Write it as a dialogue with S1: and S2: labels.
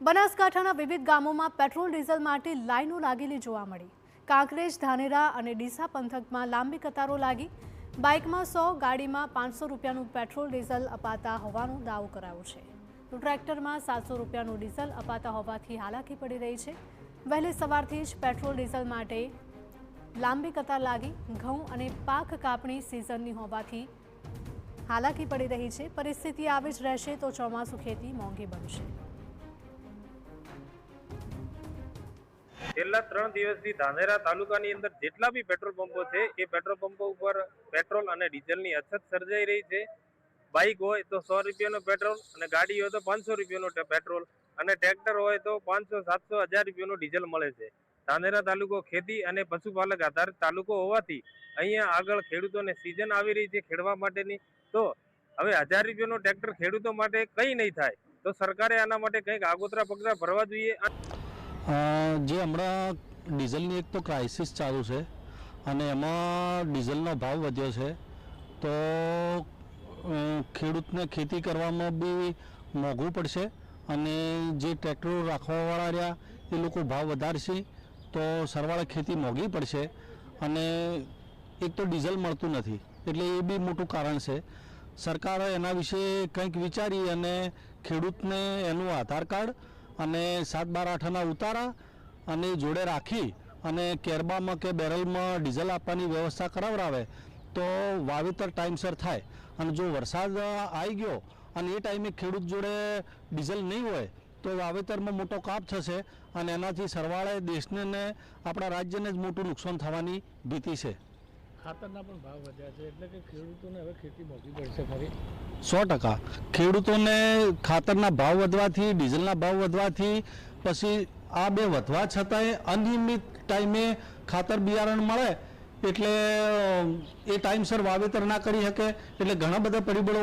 S1: બનાસકાંઠાના વિવિધ ગામોમાં પેટ્રોલ ડીઝલ માટે લાઈનો લાગેલી જોવા મળી। કાંકરેજ, ધાનેરા અને ડીસા પંથકમાં લાંબી કતારો લાગી। બાઇકમાં 100, ગાડીમાં 500 રૂપિયાનું પેટ્રોલ ડીઝલ અપાતા હોવાનો દાવો કરાયો છે, તો ટ્રેક્ટરમાં 700 રૂપિયાનું ડીઝલ અપાતા હોવાથી હાલાકી પડી રહી છે। વહેલી સવારથી જ પેટ્રોલ ડીઝલ માટે લાંબી કતાર લાગી। ઘઉં અને પાક કાપણી સિઝનની હોવાથી હાલાકી પડી રહી છે। પરિસ્થિતિ આવી જ રહેશે તો ચોમાસુ ખેતી મોંઘી બનશે।
S2: છેલ્લા 3 દિવસથી ધાનેરા તાલુકાની અંદર જેટલા બી પેટ્રોલ પંપો છે એ પેટ્રોલ પંપો ઉપર પેટ્રોલ અને ડીઝલની અછત સર્જાઈ રહી છે। બાઇક હોય તો 100 રૂપિયાનો પેટ્રોલ અને ગાડી હોય તો 500 રૂપિયાનો પેટ્રોલ અને ટ્રેક્ટર હોય તો 500, 700, 1000 રૂપિયાનું ડીઝલ મળે છે। ધાનેરા તાલુકો ખેતી અને પશુપાલક આધારિત તાલુકો હોવાથી અહીંયા આગળ ખેડૂતોને સિઝન આવી રહી છે ખેડવા માટેની, તો હવે 1000 રૂપિયાનો ટ્રેક્ટર ખેડૂતો માટે કંઈ નહીં થાય, તો સરકારે આના માટે કંઈક આગોતરા પગલાં ભરવા જોઈએ।
S3: જે હમણાં ડીઝલની એક તો ક્રાઇસિસ ચાલુ છે અને એમાં ડીઝલનો ભાવ વધ્યો છે, તો ખેડૂતને ખેતી કરવામાં બી મોંઘું પડશે અને જે ટ્રેક્ટરો રાખવાવાળા રહ્યા એ લોકો ભાવ વધારશે તો સરવાળે ખેતી મોંઘી પડશે અને એક તો ડીઝલ મળતું નથી, એટલે એ બી મોટું કારણ છે। સરકારે એના વિશે કંઈક વિચારી અને ખેડૂતને એનું આધાર કાર્ડ અને 7/12 ઉતારા અને જોડે રાખી અને કેરબામાં કે બેરલમાં ડીઝલ આપવાની વ્યવસ્થા કરાવરાવે તો વાવેતર ટાઈમસર થાય। અને જો વરસાદ આવી ગયો અને એ ટાઈમે ખેડૂત જોડે ડીઝલ નહીં હોય તો વાવેતરમાં મોટો કાપ થશે અને એનાથી સરવાળે દેશને ને આપણા રાજ્યને જ મોટું નુકસાન થવાની ભીતિ છે।
S4: ખાતરના પણ ભાવ વધ્યા છે, એટલે કે ખેડૂતોને હવે ખેતી મોંઘી પડશે ખરી?
S3: 100% ખેડૂતોને ખાતરના ભાવ વધવાથી, ડીઝલના ભાવ વધવાથી, પછી આ બે વધવા છતાંય અનિયમિત ટાઈમે ખાતર બિયારણ મળે એટલે એ ટાઈમસર વાવેતર ના કરી શકે, એટલે ઘણા બધા પરિબળો